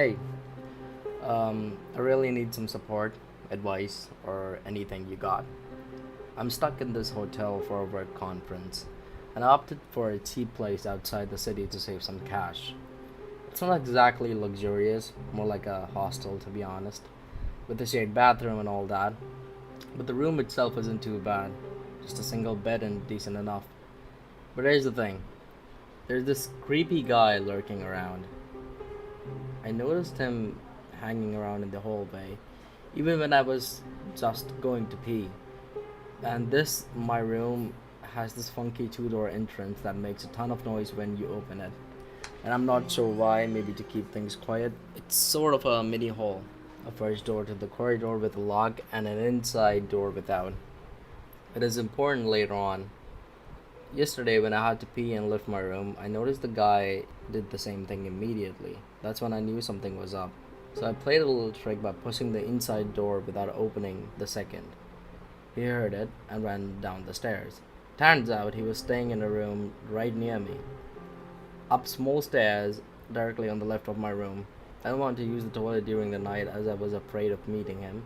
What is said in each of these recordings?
Hey, I really need some support, advice, or anything you got. I'm stuck in this hotel for a work conference, and I opted for a cheap place outside the city to save some cash. It's not exactly luxurious, more like a hostel to be honest, with a shared bathroom and all that, but the room itself isn't too bad, just a single bed and decent enough. But here's the thing there's this creepy guy lurking around. I noticed him hanging around in the hallway, even when I was just going to pee. And my room, has this funky two-door entrance that makes a ton of noise when you open it. And I'm not sure why, maybe to keep things quiet. It's sort of a mini hall. A first door to the corridor with a lock and an inside door without. It is important later on. Yesterday, when I had to pee and lift my room, I noticed the guy did the same thing immediately. That's when I knew something was up. So I played a little trick by pushing the inside door without opening the second. He heard it and ran down the stairs. Turns out he was staying in a room right near me, up small stairs directly on the left of my room. I didn't want to use the toilet during the night as I was afraid of meeting him.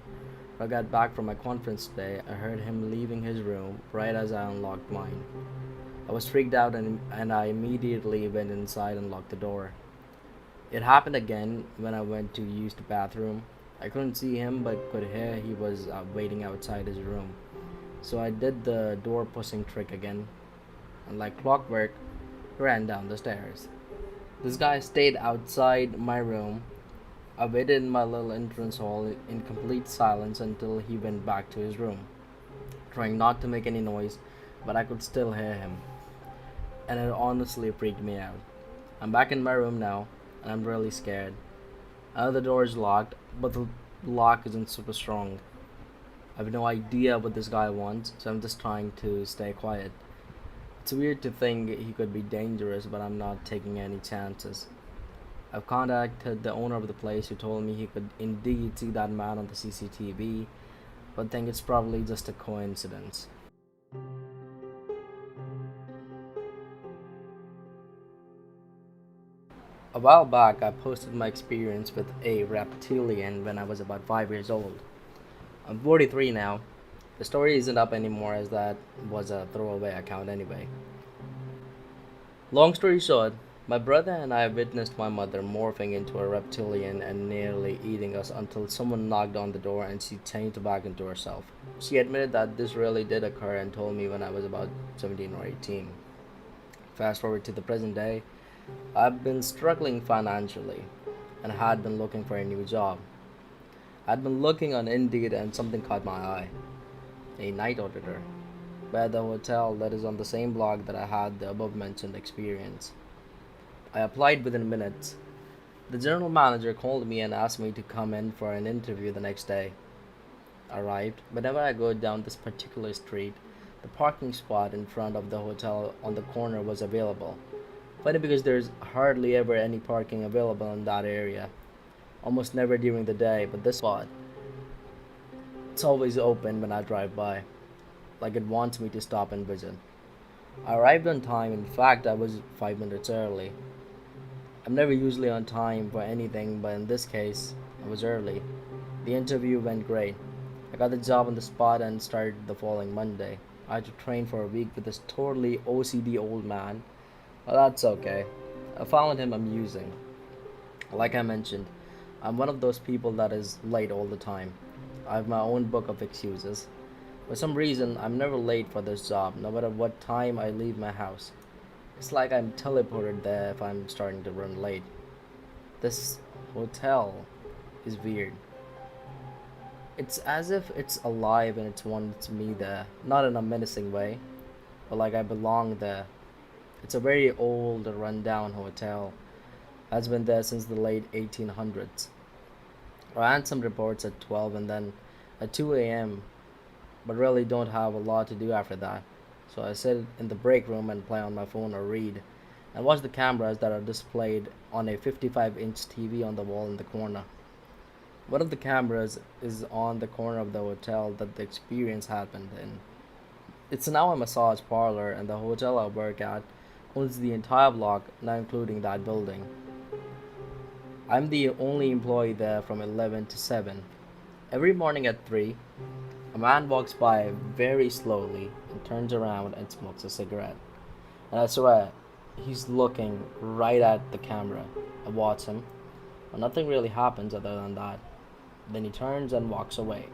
When I got back from my conference today, I heard him leaving his room right as I unlocked mine. I was freaked out and I immediately went inside and locked the door. It happened again when I went to use the bathroom. I couldn't see him but could hear he was waiting outside his room. So I did the door pushing trick again, and like clockwork, ran down the stairs. This guy stayed outside my room. I waited in my little entrance hall in complete silence until he went back to his room, trying not to make any noise, but I could still hear him. And it honestly freaked me out. I'm back in my room now, and I'm really scared. I know the door is locked, but the lock isn't super strong. I have no idea what this guy wants, so I'm just trying to stay quiet. It's weird to think he could be dangerous, but I'm not taking any chances. I've contacted the owner of the place who told me he could indeed see that man on the CCTV, but think it's probably just a coincidence. A while back, I posted my experience with a reptilian when I was about 5 years old. I'm 43 now. The story isn't up anymore as that was a throwaway account anyway. Long story short, my brother and I witnessed my mother morphing into a reptilian and nearly eating us until someone knocked on the door and she changed back into herself. She admitted that this really did occur and told me when I was about 17 or 18. Fast forward to the present day, I've been struggling financially and had been looking for a new job. I'd been looking on Indeed and something caught my eye: a night auditor, by the hotel that is on the same block that I had the above mentioned experience. I applied within minutes. The general manager called me and asked me to come in for an interview the next day. I arrived. Whenever I go down this particular street, the parking spot in front of the hotel on the corner was available. Funny because there's hardly ever any parking available in that area. Almost never during the day, but this spot, it's always open when I drive by, like it wants me to stop and visit. I arrived on time. In fact, I was 5 minutes early. I'm never usually on time for anything, but in this case, I was early. The interview went great. I got the job on the spot and started the following Monday. I had to train for a week with this totally OCD old man. Well, that's okay. I found him amusing. Like I mentioned, I'm one of those people that is late all the time. I have my own book of excuses. For some reason, I'm never late for this job, no matter what time I leave my house. It's like I'm teleported there if I'm starting to run late. This hotel is weird. It's as if it's alive and it wants me there, not in a menacing way, but like I belong there. It's a very old, run-down hotel. Has been there since the late 1800s. I ran some reports at 12 and then at 2 a.m., but really don't have a lot to do after that. So I sit in the break room and play on my phone or read, and watch the cameras that are displayed on a 55-inch TV on the wall in the corner. One of the cameras is on the corner of the hotel that the experience happened in. It's now a massage parlor, and the hotel I work at owns the entire block, not including that building. I'm the only employee there from 11 to 7. Every morning at 3, a man walks by very slowly and turns around and smokes a cigarette. And I swear, he's looking right at the camera. I watch him, but nothing really happens other than that. Then he turns and walks away.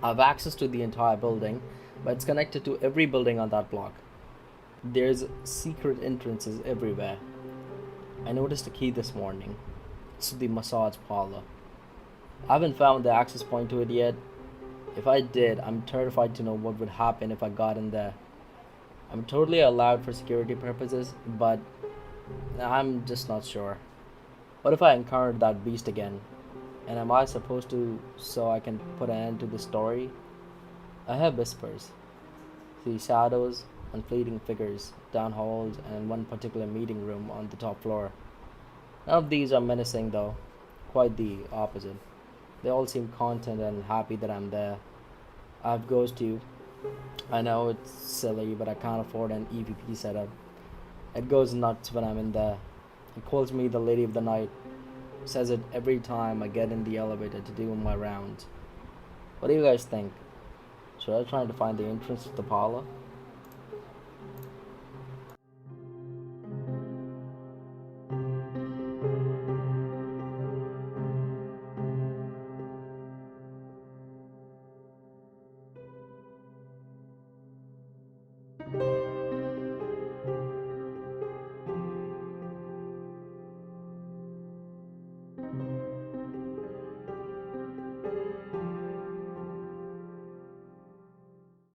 I have access to the entire building, but it's connected to every building on that block. There's secret entrances everywhere. I noticed a key this morning. It's to the massage parlor. I haven't found the access point to it yet. If I did, I'm terrified to know what would happen if I got in there. I'm totally allowed for security purposes, but I'm just not sure. What if I encountered that beast again? And am I supposed to so I can put an end to the story? I hear whispers, see shadows and fleeting figures down halls and in one particular meeting room on the top floor. None of these are menacing though, quite the opposite. They all seem content and happy that I'm there. I have Ghost Tube. I know it's silly, but I can't afford an EVP setup. It goes nuts when I'm in there. It calls me the lady of the night. Says it every time I get in the elevator to do my rounds. What do you guys think? Should I try to find the entrance to the parlor?